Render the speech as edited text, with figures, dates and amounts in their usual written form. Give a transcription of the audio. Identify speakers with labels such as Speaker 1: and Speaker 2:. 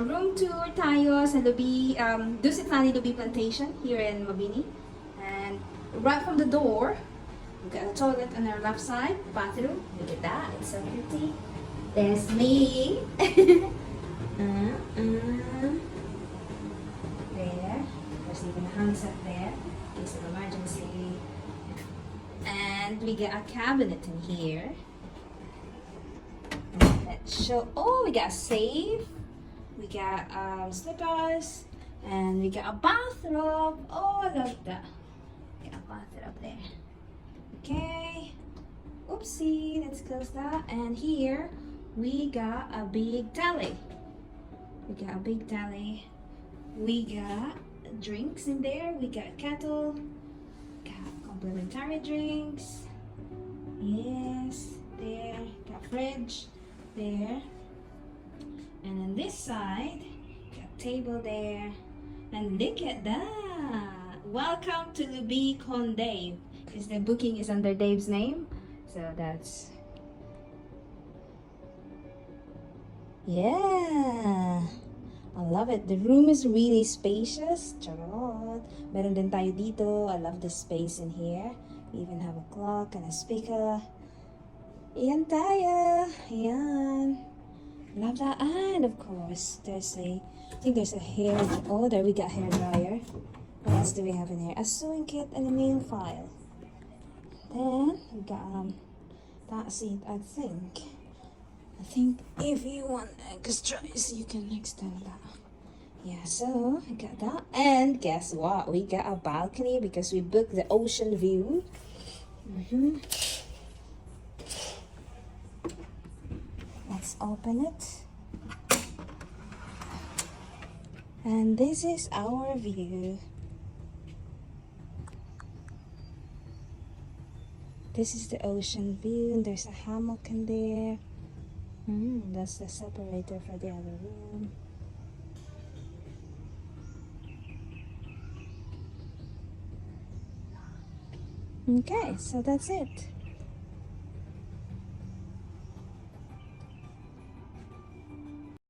Speaker 1: Room tour tayo sa Lubi, Dusit Thani Lubi Plantation here in Mabini. And right from the door, we got a toilet on our left side, bathroom. Look at that, it's so pretty. There's me. There. There's even a handset there in case of emergency. And we got a cabinet in here. Let's show. Oh, we got a safe. We got slippers, and we got a bathrobe. Oh, look that. We got a bathrobe there. Okay. Oopsie, let's close that. And here we got a big tally. We got a big tally. We got drinks in there. We got kettle. Got complimentary drinks. Yes, there. Got fridge there. And on this side, got a table there. And look at that! Welcome to Lubi con Dave. Is the booking is under Dave's name. So that's... Yeah! I love it. The room is really spacious. Charot! Meron din tayo dito. I love the space in here. We even have a clock and a speaker. Iyan tayo! Ayan. Love that. And of course, there's a, I think there's a hair, oh, there we got hair dryer. What else do we have in here? A sewing kit and a nail file. Then we got that seat, I think if you want extra, you can extend that. Yeah, so I got that. And guess what? We got a balcony because we booked the ocean view. Let's open it. And this is our view. This is the ocean view, and there's a hammock in there. That's the separator for the other room. Okay, so that's it.